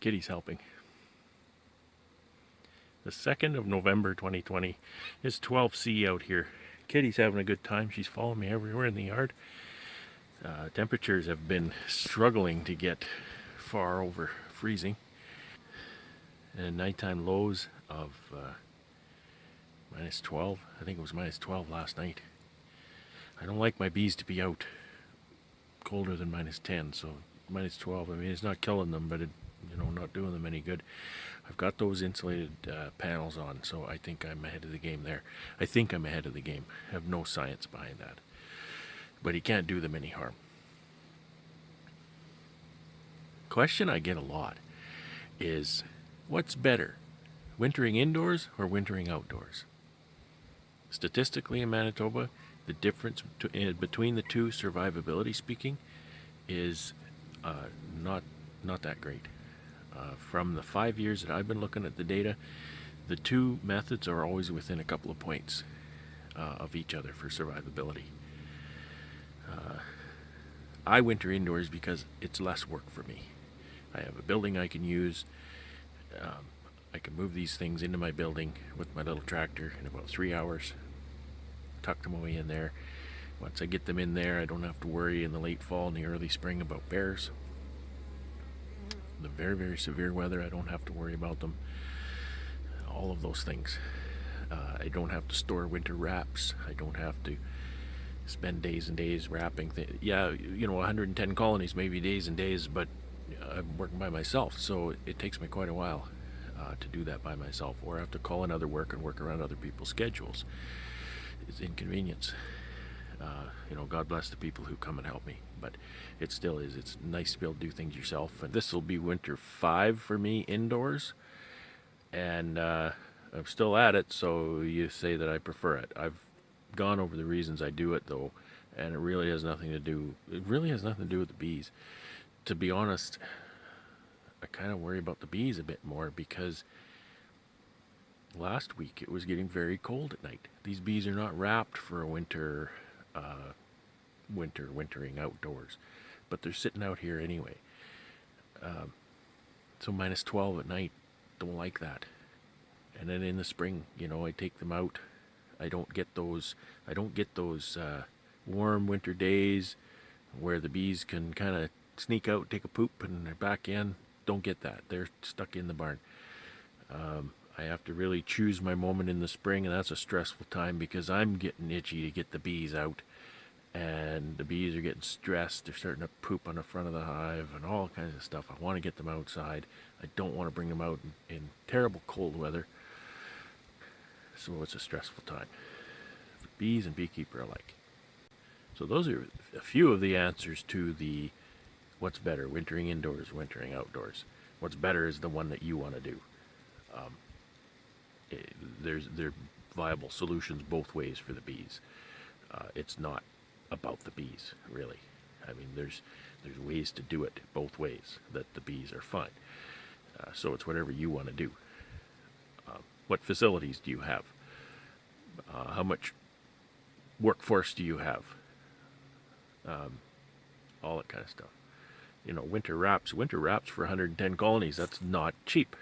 Kitty's helping. The 2nd of November 2020 is 12C out here. Kitty's having a good time. She's following me everywhere in the yard. Temperatures have been struggling to get far over freezing. And nighttime lows of minus 12. I think it was minus 12 last night. I don't like my bees to be out colder than minus 10, so minus 12, I mean, it's not killing them, but it, not doing them any good. I've got those insulated panels on, so I think I'm ahead of the game there. I think I'm ahead of the game. I have no science behind that. But he can't do them any harm. Question I get a lot is, what's better, wintering indoors or wintering outdoors? Statistically in Manitoba, the difference between the two, survivability speaking, is not that great. From the 5 years that I've been looking at the data, the two methods are always within a couple of points of each other for survivability. I winter indoors because it's less work for me. I have a building I can use. I can move these things into my building with my little tractor in about 3 hours. Tuck them away in there. Once I get them in there, I don't have to worry in the late fall and the early spring about bears. The very, very severe weather, I don't have to worry about them. All of those things. I don't have to store winter wraps. I don't have to spend days and days wrapping things. Yeah, 110 colonies, maybe days and days, but I'm working by myself, so it takes me quite a while to do that by myself, or I have to call in other work and work around other people's schedules. It's inconvenience. God bless the people who come and help me, but it still is. It's nice to be able to do things yourself. And this will be winter 5 for me indoors, and I'm still at it, so you say that I prefer it. I've gone over the reasons I do it, though, and it really has nothing to do with the bees. To be honest, I kind of worry about the bees a bit more because last week it was getting very cold at night. These bees are not wrapped for a wintering outdoors, but they're sitting out here anyway. So minus 12 at night, don't like that. And then in the spring, I take them out. I don't get those warm winter days where the bees can kind of sneak out, take a poop, and they're back in. Don't get that. They're stuck in the barn. I have to really choose my moment in the spring, and that's a stressful time because I'm getting itchy to get the bees out, and the bees are getting stressed. They're starting to poop on the front of the hive and all kinds of stuff. I want to get them outside. I don't want to bring them out in terrible cold weather, so it's a stressful time for bees and beekeeper alike. So those are a few of the answers to the what's better, wintering indoors, wintering outdoors. What's better is the one that you want to do. There are viable solutions both ways for the bees. It's not about the bees, really. I mean, there's ways to do it both ways that the bees are fine. So it's whatever you want to do. What facilities do you have? How much workforce do you have? All that kind of stuff. Winter wraps for 110 colonies, that's not cheap.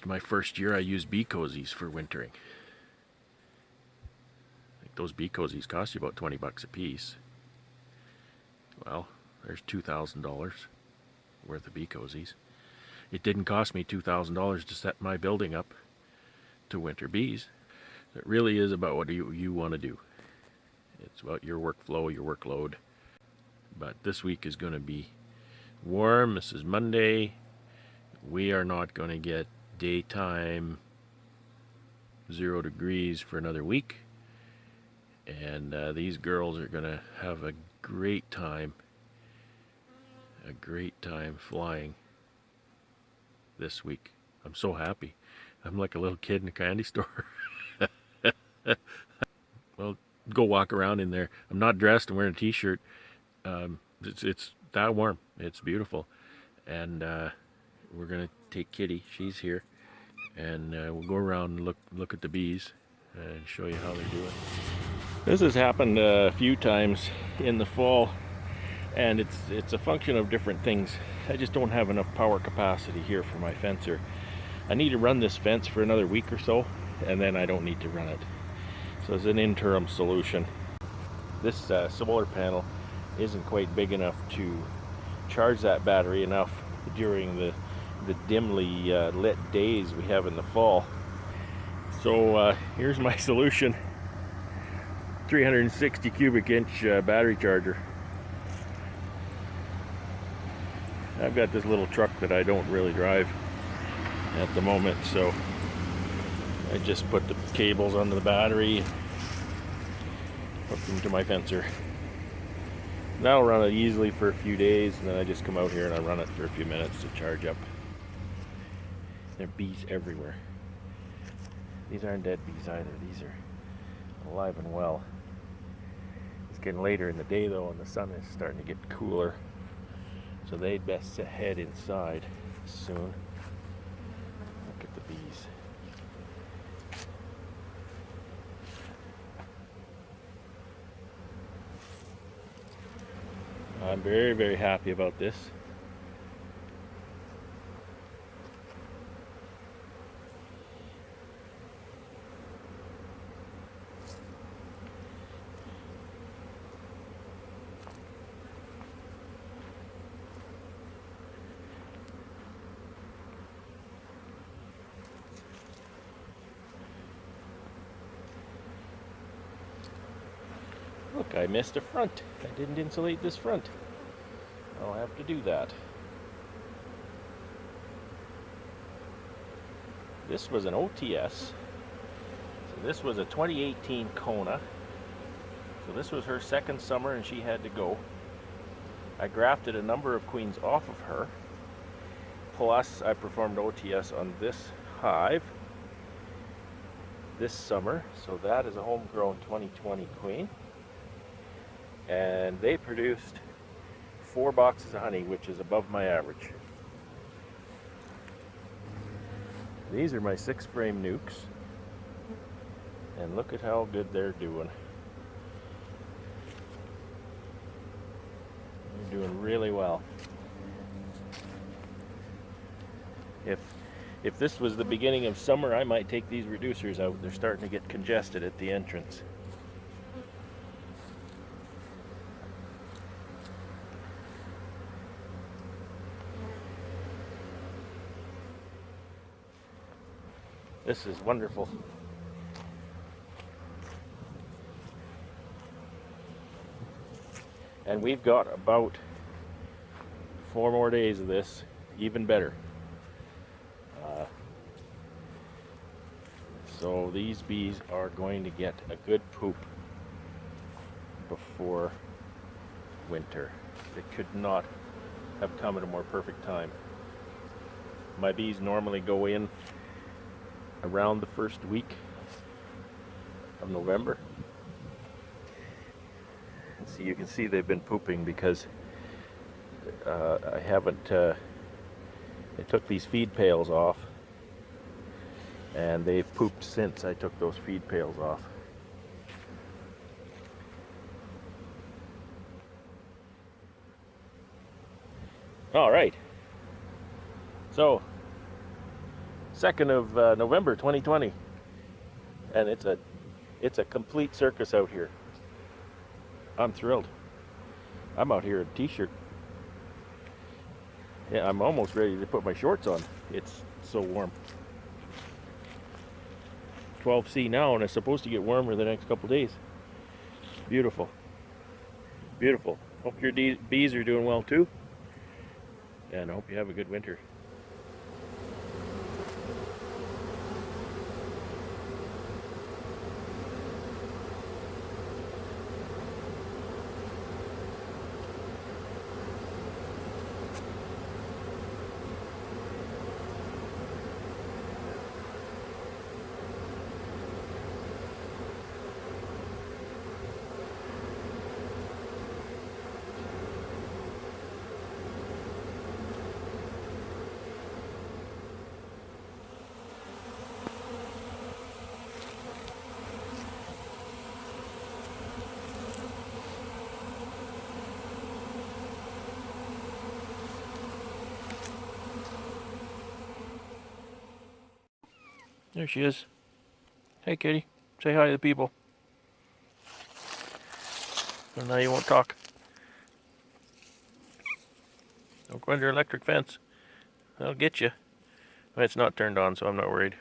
My first year I used bee cozies for wintering. I think those bee cozies cost you about $20 a piece. Well, there's $2,000 worth of bee cozies. It didn't cost me $2,000 to set my building up to winter bees. It really is about what you want to do. It's about your workflow, your workload. But this week is going to be warm. This is Monday. We are not going to get daytime 0 degrees for another week. And these girls are going to have a great time flying this week. I'm so happy. I'm like a little kid in a candy store. Well, go walk around in there. I'm not dressed. I'm wearing a t-shirt. It's that warm. It's beautiful. And we're going to take Kitty. She's here. And we'll go around and look at the bees and show you how they're doing. This has happened a few times in the fall. and it's a function of different things. I just don't have enough power capacity here for my fencer. I need to run this fence for another week or so, and then I don't need to run it. So it's an interim solution. This solar panel isn't quite big enough to charge that battery enough during the dimly lit days we have in the fall. So here's my solution: 360 cubic inch battery charger. I've got this little truck that I don't really drive at the moment, so I just put the cables onto the battery, hook them to my fencer. That'll run it easily for a few days, and then I just come out here and I run it for a few minutes to charge up. There are bees everywhere. These aren't dead bees either. These are alive and well. It's getting later in the day though, and the sun is starting to get cooler, so they'd best head inside soon. Look at the bees. I'm very, very happy about this. Look, I missed a front. I didn't insulate this front. I'll have to do that. This was an OTS. So this was a 2018 Kona. So this was her second summer and she had to go. I grafted a number of queens off of her. Plus I performed OTS on this hive this summer. So that is a homegrown 2020 queen. And they produced 4 boxes of honey, which is above my average. These are my 6 frame nukes, and look at how good they're doing. They're doing really well. If this was the beginning of summer, I might take these reducers out. They're starting to get congested at the entrance. This is wonderful. And we've got about 4 more days of this, even better. So these bees are going to get a good poop before winter. It could not have come at a more perfect time. My bees normally go in around the first week of November. So you can see they've been pooping because I haven't I took these feed pails off, and they've pooped since I took those feed pails off. All right, so 2nd of November 2020, and it's a complete circus out here. I'm thrilled. I'm out here in a t-shirt. Yeah, I'm almost ready to put my shorts on. It's so warm. 12C now, and it's supposed to get warmer the next couple days. Beautiful. Beautiful. Hope your bees are doing well too, and I hope you have a good winter. There she is. Hey, kitty. Say hi to the people. And now you won't talk. Don't go under electric fence. That'll get you. It's not turned on, so I'm not worried.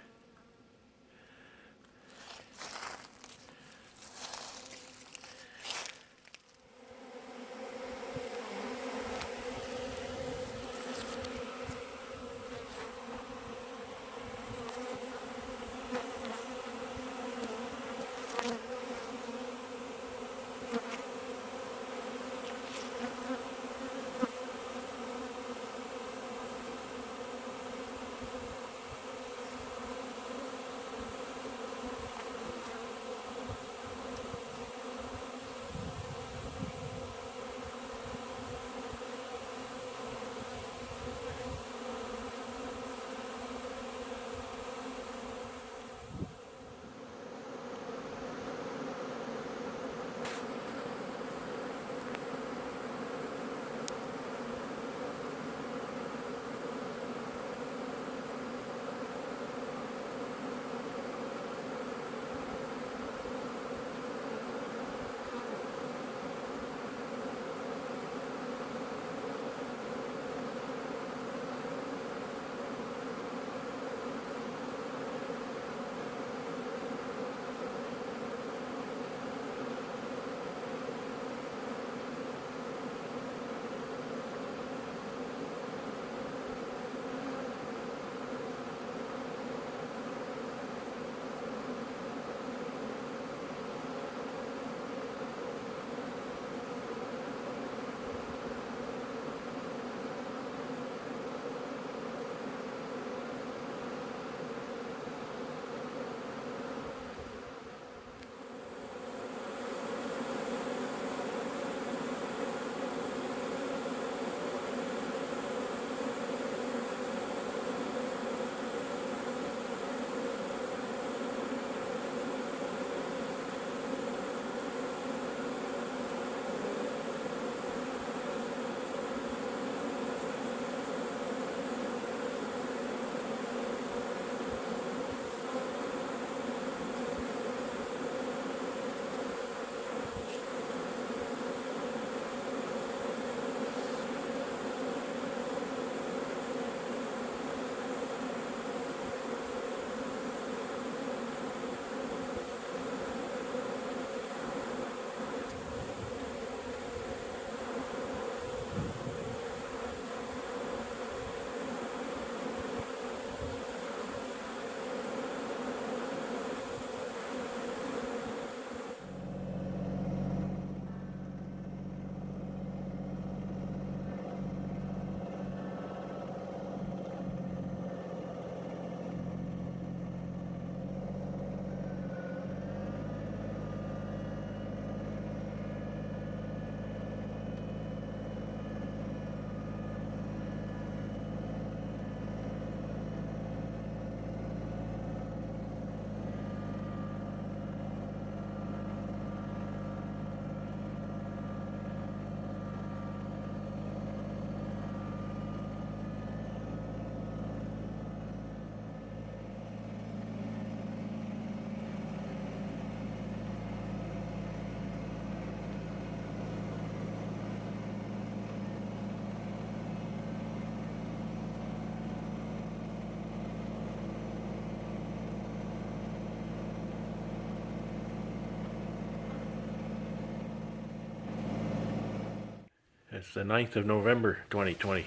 It's the 9th of November 2020.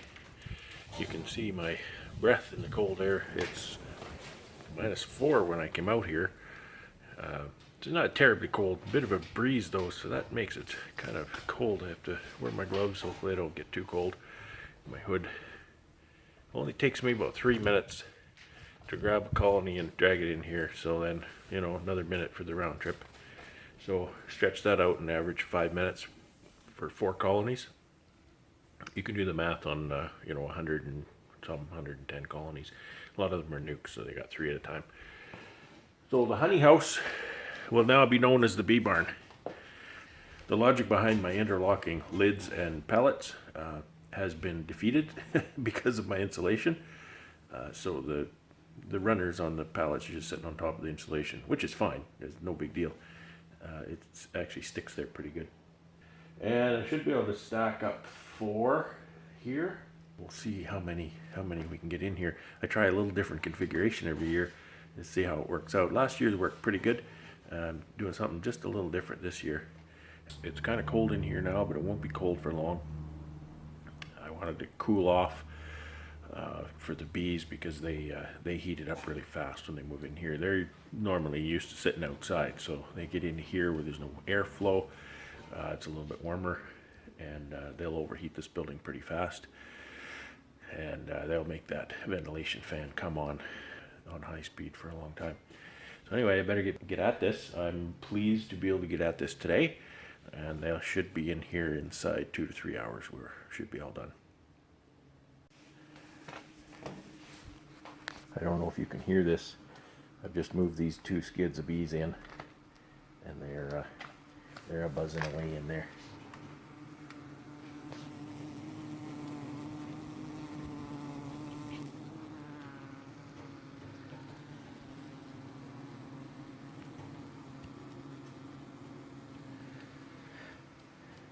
You can see my breath in the cold air. It's -4 when I came out here. It's not terribly cold, a bit of a breeze though, so that makes it kind of cold. I have to wear my gloves, hopefully I don't get too cold. My hood only takes me about 3 minutes to grab a colony and drag it in here, so then, another minute for the round trip. So stretch that out and average 5 minutes for 4 colonies. You can do the math on, 100 and some 110 colonies. A lot of them are nukes, so they got 3 at a time. So the honey house will now be known as the bee barn. The logic behind my interlocking lids and pellets has been defeated because of my insulation. So the the runners on the pallets are just sitting on top of the insulation, which is fine. It's no big deal. It actually sticks there pretty good. And I should be able to stack up 4 here. We'll see how many we can get in here. I try a little different configuration every year and see how it works out. Last year's worked pretty good. I'm doing something just a little different this year. It's kind of cold in here now, but it won't be cold for long. I wanted to cool off for the bees because they heat it up really fast when they move in here. They're normally used to sitting outside, so they get in here where there's no airflow. It's a little bit warmer, and they'll overheat this building pretty fast, and they'll make that ventilation fan come on high speed for a long time. So anyway, I better get at this. I'm pleased to be able to get at this today, and they should be in here inside 2 to 3 hours. We should be all done. I don't know if you can hear this. I've just moved these 2 skids of bees in, and they're a buzzing away in there.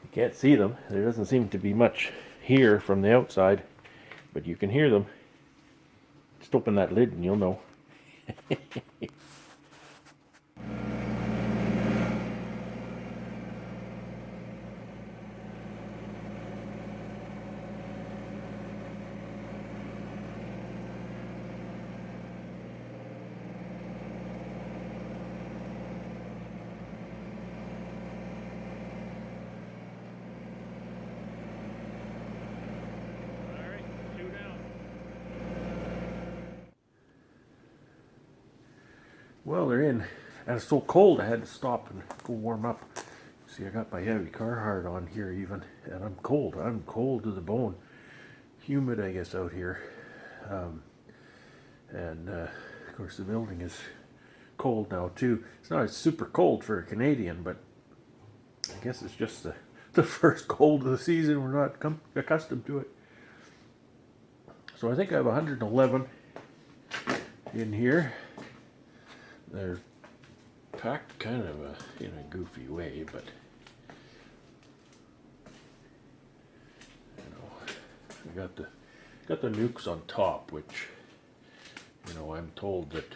You can't see them. There doesn't seem to be much here from the outside, but you can hear them. Just open that lid and you'll know. Well, they're in, and it's so cold I had to stop and go warm up. See, I got my heavy Carhartt on here even, and I'm cold. I'm cold to the bone. Humid, I guess, out here. Of course, the building is cold now, too. It's not super cold for a Canadian, but I guess it's just the first cold of the season. We're not accustomed to it. So I think I have 111 in here. They're packed kind of in a goofy way, but you know, I got the nukes on top, which, you know, I'm told that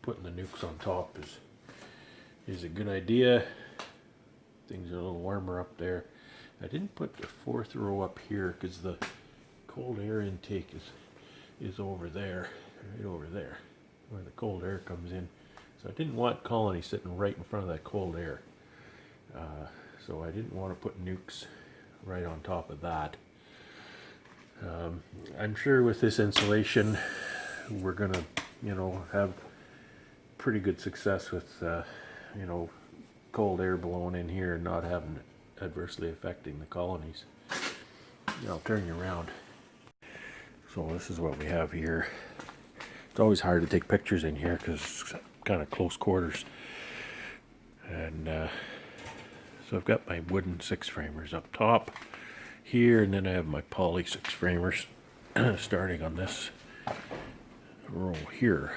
putting the nukes on top is a good idea. Things are a little warmer up there. I didn't put the 4th row up here because the cold air intake is over there, right over there, where the cold air comes in. So I didn't want colonies sitting right in front of that cold air. So I didn't want to put nukes right on top of that. I'm sure with this insulation, we're going to, you know, have pretty good success with, you know, cold air blowing in here and not having it adversely affecting the colonies. I'll turn you around. So this is what we have here. It's always hard to take pictures in here because it's kind of close quarters. And so I've got my wooden 6-framers up top here, and then I have my poly 6-framers starting on this row here.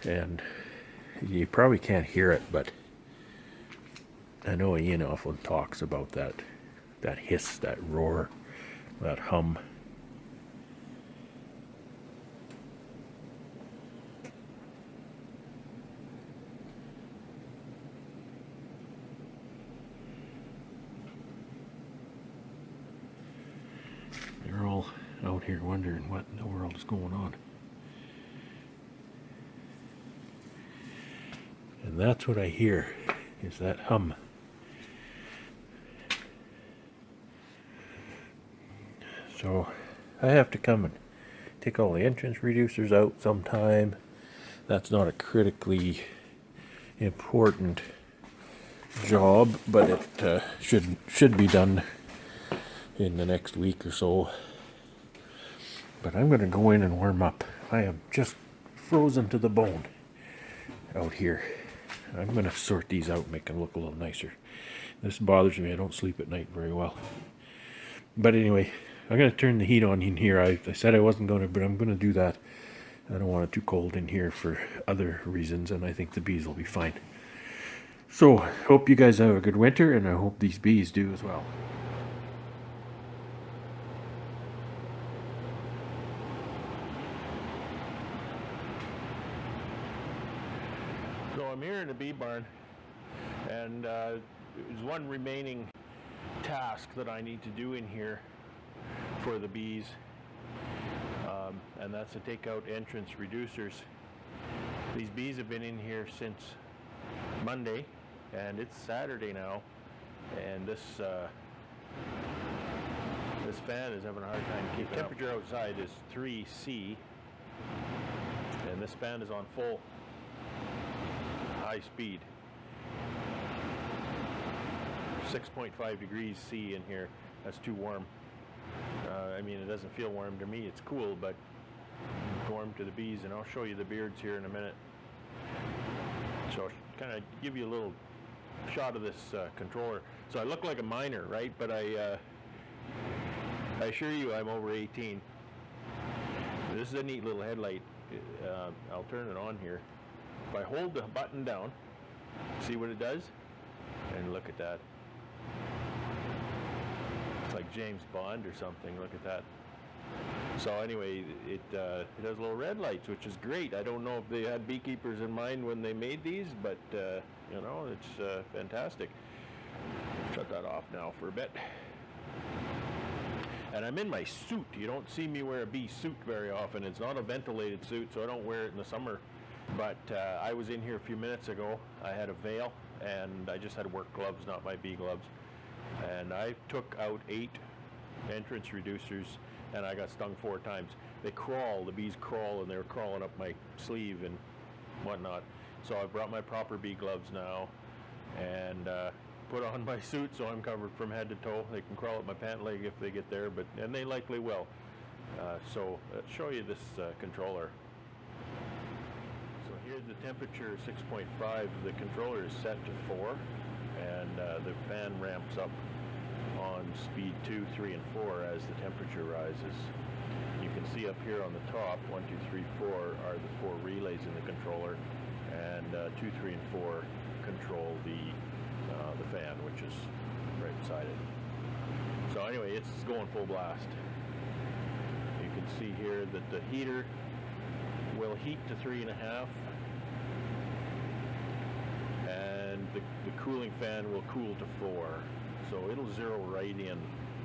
And you probably can't hear it, but I know Ian often talks about that hiss, that roar, that hum. They're all out here wondering what in the world is going on. And that's what I hear, is that hum. So I have to come and take all the entrance reducers out sometime. That's not a critically important job, but it should be done in the next week or so. But I'm going to go in and warm up. I am just frozen to the bone out here. I'm going to sort these out and make them look a little nicer. This bothers me. I don't sleep at night very well. But anyway, I'm going to turn the heat on in here. I said I wasn't going to, but I'm going to do that. I don't want it too cold in here for other reasons, and I think the bees will be fine. So, hope you guys have a good winter, and I hope these bees do as well. So I'm here in the bee barn, and there's one remaining task that I need to do in here for the bees, and that's to take out entrance reducers. These bees have been in here since Monday, and it's Saturday now, and this fan is having a hard time keeping up. Temperature outside is 3C, and this fan is on full high speed. 6.5 degrees C in here. That's too warm. I mean, it doesn't feel warm to me. It's cool, but warm to the bees. And I'll show you the beards here in a minute. So kind of give you a little shot of this controller. So I look like a miner, right? But I assure you I'm over 18. This is a neat little headlight. I'll turn it on here. If I hold the button down, see what it does? And look at that. It's like James Bond or something. Look at that. So anyway, it has little red lights, which is great. I don't know if they had beekeepers in mind when they made these, but you know, it's fantastic. Shut that off now for a bit. And I'm in my suit. You don't see me wear a bee suit very often. It's not a ventilated suit, so I don't wear it in the summer. But I was in here a few minutes ago. I had a veil, and I just had work gloves, not my bee gloves. And I took out 8 entrance reducers, and I got stung 4 times. They crawl, the bees crawl, and they were crawling up my sleeve and whatnot. So I brought my proper bee gloves now, and put on my suit so I'm covered from head to toe. They can crawl up my pant leg if they get there, and they likely will. So let's show you this controller. So here's the temperature, 6.5. The controller is set to 4, and the fan ramps up on speed 2, 3, and 4 as the temperature rises. You can see up here on the top, 1, 2, 3, 4 are the 4 relays in the controller, and 2, 3, and 4 control the fan, which is right beside it. So anyway, it's going full blast. You can see here that the heater will heat to 3.5, and the cooling fan will cool to 4. So it'll zero right in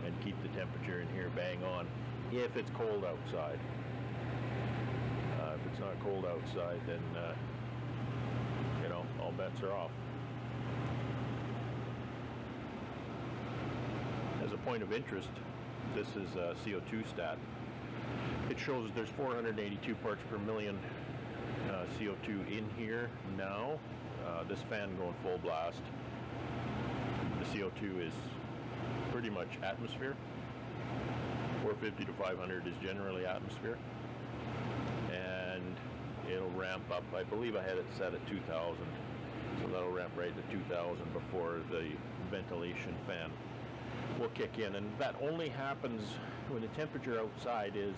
and keep the temperature in here bang on if it's cold outside. If it's not cold outside, then you know, all bets are off. As a point of interest, this is a CO2 stat. It shows there's 482 parts per million CO2 in here now. This fan going full blast. The CO2 is pretty much atmosphere. 450 to 500 is generally atmosphere. And it'll ramp up. I believe I had it set at 2000. So that'll ramp right to 2000 before the ventilation fan will kick in. And that only happens when the temperature outside is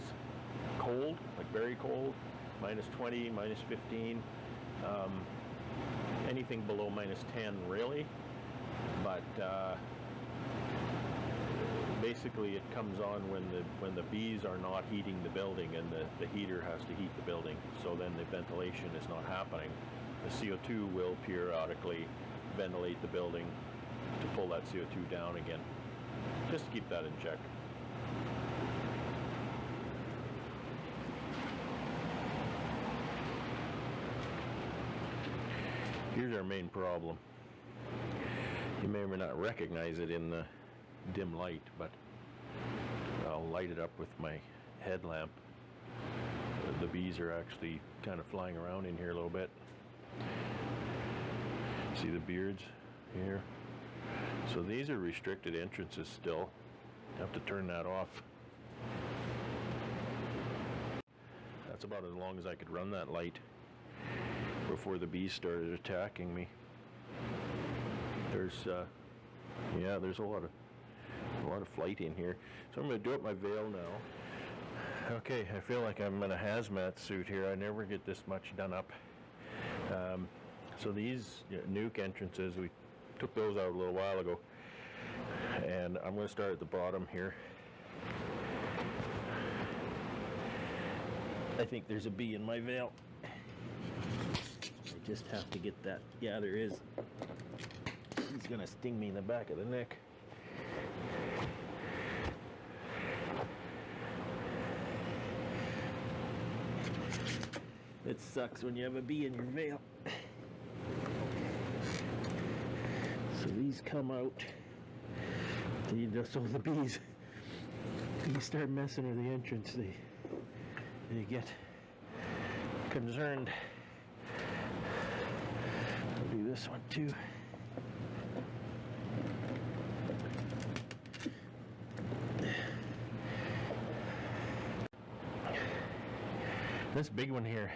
cold, like very cold, minus 20, minus 15, anything below minus 10 really. But basically it comes on when the bees are not heating the building, and the heater has to heat the building. So then the ventilation is not happening. The CO2 will periodically ventilate the building to pull that CO2 down again. Just to keep that in check. Here's our main problem. You may or may not recognize it in the dim light, but I'll light it up with my headlamp. The bees are actually kind of flying around in here a little bit. See the beards here? So these are restricted entrances still. Have to turn that off. That's about as long as I could run that light before the bees started attacking me. There's there's a lot of flight in here. So I'm going to do up my veil now. Okay, I feel like I'm in a hazmat suit here. I never get this much done up. So these nuke entrances, we took those out a little while ago. And I'm going to start at the bottom here. I think there's a bee in my veil. I just have to get that. Yeah, there is. He's going to sting me in the back of the neck. It sucks when you have a bee in your veil. So these come out. So the bees start messing with the entrance. They get concerned. I'll do this one too. This big one here,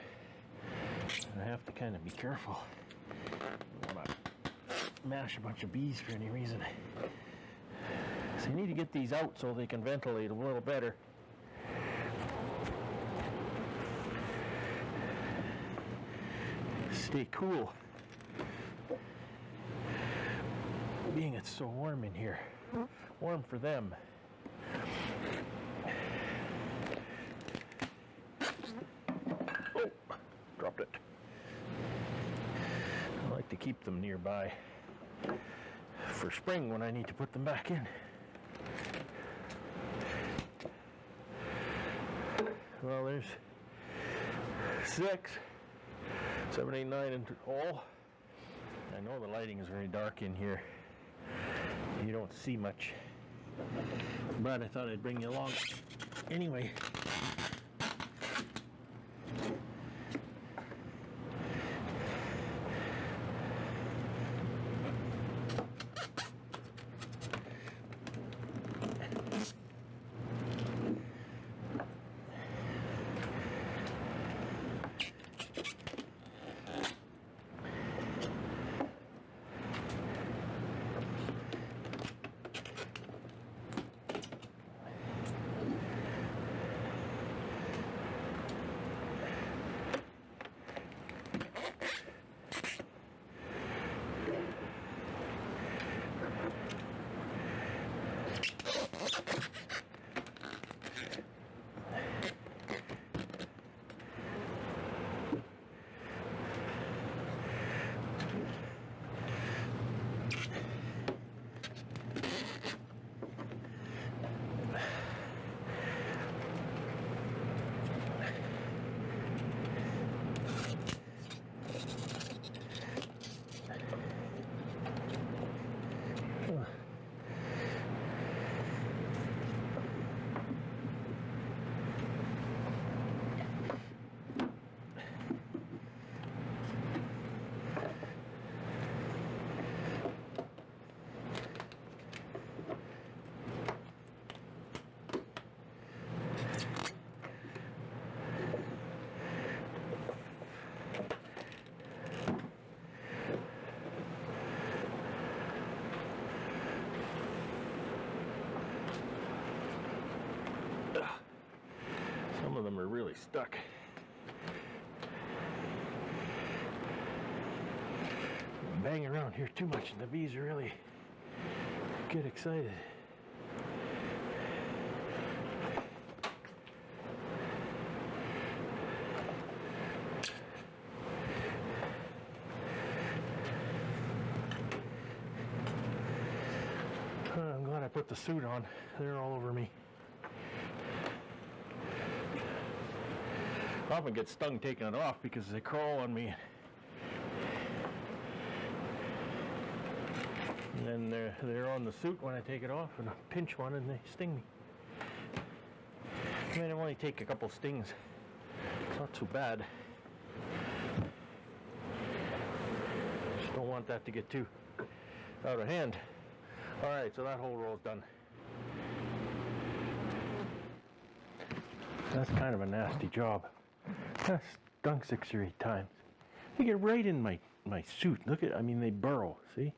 I have to kind of be careful. I don't want to mash a bunch of bees for any reason. So you need to get these out so they can ventilate a little better. Stay cool. Being it's so warm in here. Warm for them. Oh, dropped it. I like to keep them nearby for spring when I need to put them back in. Well, there's 6, 7, 8, 9 in all. I know the lighting is very dark in here. You don't see much. But I thought I'd bring you along anyway. Some of them are really stuck. Bang around here too much and the bees really get excited. I'm glad I put the suit on. They're all over me. I often get stung taking it off because they crawl on me. And then they're on the suit when I take it off, and I pinch one and they sting me. I mean, I only take a couple stings. It's not too bad. Just don't want that to get too out of hand. Alright, so that whole row is done. That's kind of a nasty job. I stung 6 or 8 times. They get right in my suit. Look at, I mean, they burrow, see?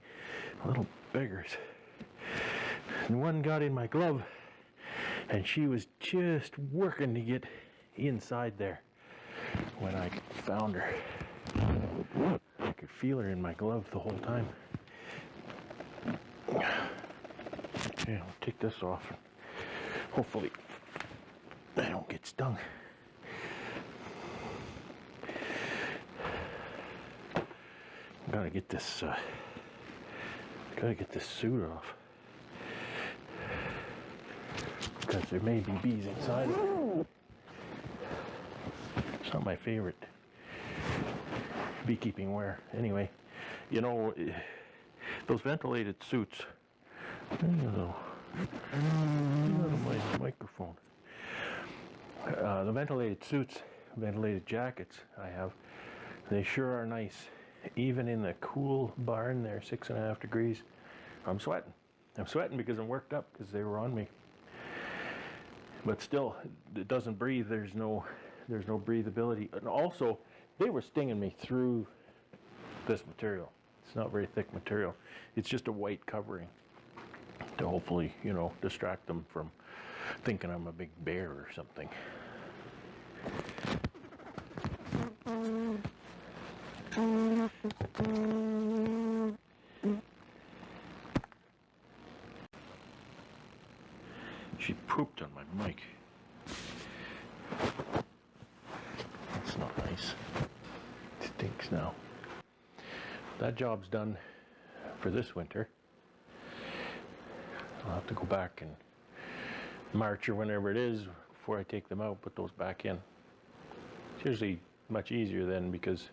Little beggars. And one got in my glove. and she was just working to get inside there when I found her. I could feel her in my glove the whole time. Okay, I'll take this off. Hopefully I don't get stung. Gotta get this suit off, because there may be bees inside. It's not my favorite beekeeping wear. Anyway, you know, those ventilated suits. My microphone. The ventilated suits, ventilated jackets I have, they sure are nice. Even in the cool barn there, 6.5 degrees, I'm sweating. I'm sweating because I'm worked up because they were on me. But still, it doesn't breathe. There's no breathability. And also, they were stinging me through this material. It's not very thick material. It's just a white covering to hopefully, you know, distract them from thinking I'm a big bear or something. She pooped on my mic. That's not nice. It stinks now. That job's done for this winter. I'll have to go back in March or whenever it is before I take them out, put those back in. It's usually much easier then because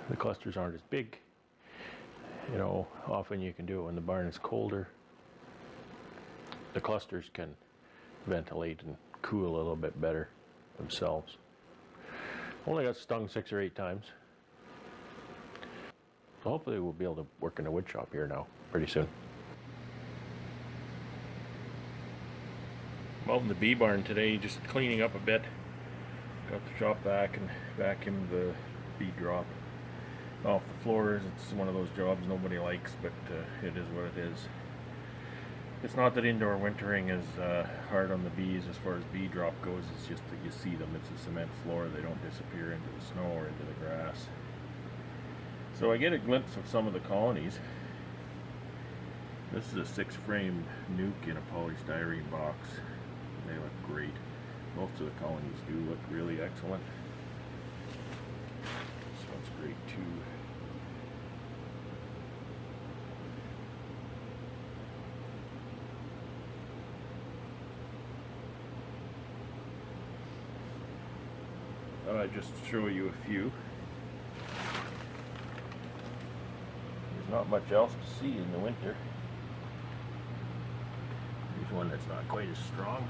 the clusters aren't as big. You know, often you can do it when the barn is colder. The clusters can ventilate and cool a little bit better themselves. Only got stung 6 or 8 times. So hopefully we'll be able to work in the wood shop here now pretty soon. Well, in the bee barn today, just cleaning up a bit. Got the shop vac and vacuumed the bee drop off the floors. It's one of those jobs nobody likes, but it is what it is. It's not that indoor wintering is hard on the bees as far as bee drop goes. It's just that you see them. It's a cement floor. They don't disappear into the snow or into the grass. So I get a glimpse of some of the colonies. This is a 6-frame nuke in a polystyrene box. They look great. Most of the colonies do look really excellent. This one's great too. Thought I'd just show you a few. There's not much else to see in the winter. Here's one that's not quite as strong.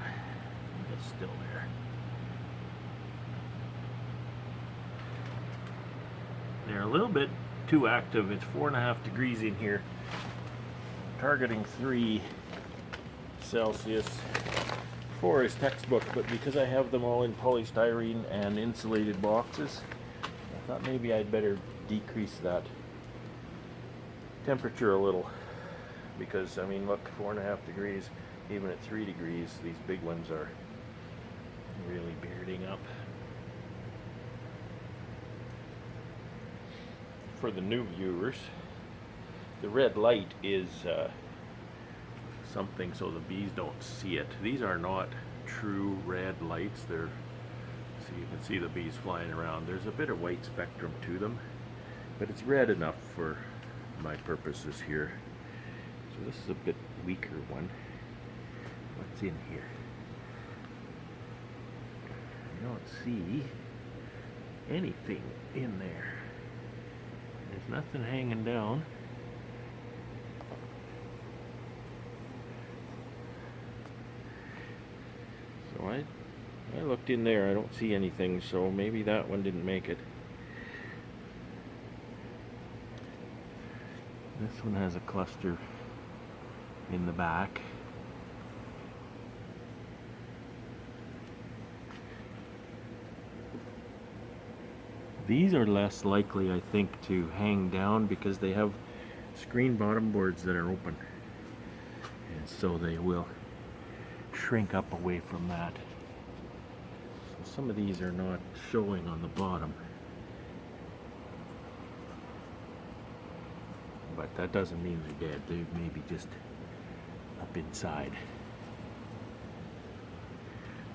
It's still there. They're a little bit too active. It's 4.5 degrees in here. Targeting 3 Celsius. 4 is textbook, but because I have them all in polystyrene and insulated boxes, I thought maybe I'd better decrease that temperature a little. Because, I mean, look, 4.5 degrees, even at 3 degrees, these big ones are really bearding up. For the new viewers, the red light is something so the bees don't see it. These are not true red lights. They're, so you can see the bees flying around. There's a bit of white spectrum to them, but it's red enough for my purposes here. So this is a bit weaker one. What's in here? I don't see anything in there. There's nothing hanging down. So I looked in there, I don't see anything, so maybe that one didn't make it. This one has a cluster in the back. These are less likely, I think, to hang down because they have screen bottom boards that are open. And so they will shrink up away from that. So some of these are not showing on the bottom, but that doesn't mean they're dead. They may be just up inside.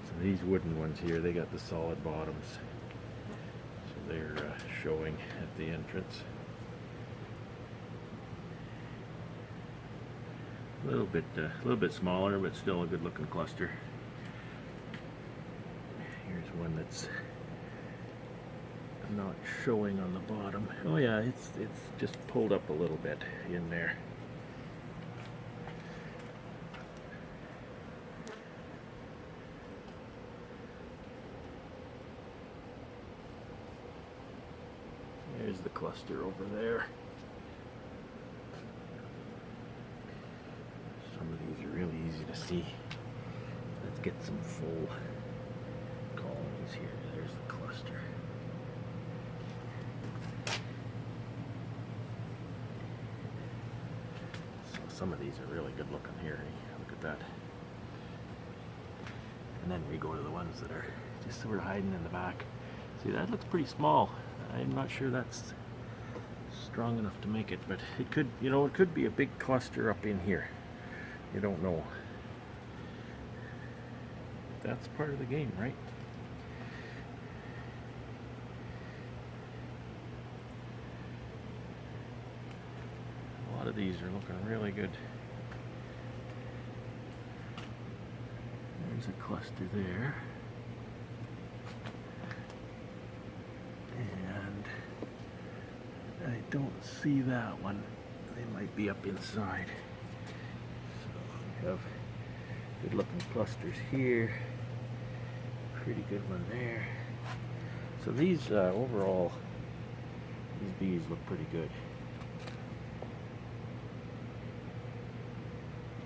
So these wooden ones here, they got the solid bottoms, so they're showing at the entrance. A little bit smaller, but still a good looking cluster. Here's one that's not showing on the bottom. Oh yeah, it's just pulled up a little bit in there. There's the cluster over there. Some of these are really easy to see. Let's get some full colonies here. There's the cluster. So some of these are really good looking here. Look at that. And then we go to the ones that are just sort of hiding in the back. See, that looks pretty small. I'm not sure that's strong enough to make it, but it could, you know, it could be a big cluster up in here. You don't know. That's part of the game, right? A lot of these are looking really good. There's a cluster there. And I don't see that one. They might be up inside. So we have good looking clusters here. Pretty good one there. So these overall, these bees look pretty good.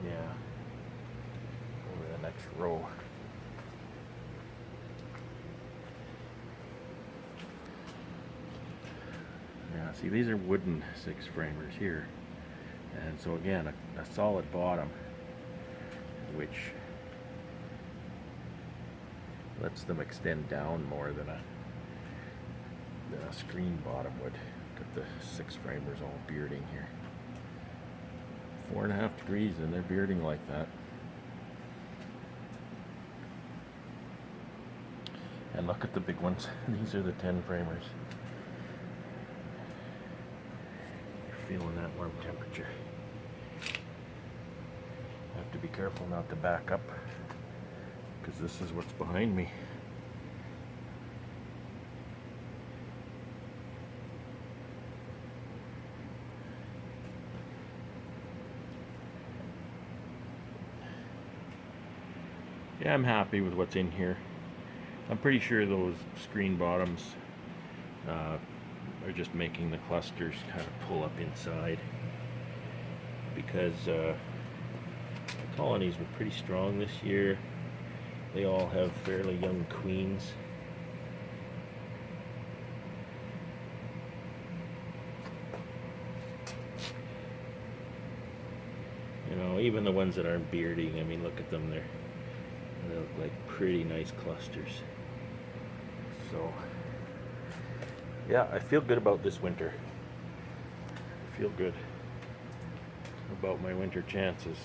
Yeah. Over the next row. Yeah, see, these are wooden 6-framers here. And so again, a solid bottom, which lets them extend down more than a screen bottom would. Got the 6-framers all bearding here. 4.5 degrees and they're bearding like that. And look at the big ones. These are the 10-framers. You're feeling that warm temperature. Have to be careful not to back up, because this is what's behind me. Yeah, I'm happy with what's in here. I'm pretty sure those screen bottoms are just making the clusters kind of pull up inside, because the colonies were pretty strong this year. They all have fairly young queens. You know, even the ones that aren't bearding, I mean, look at them, they look like pretty nice clusters. So yeah, I feel good about this winter. I feel good about my winter chances.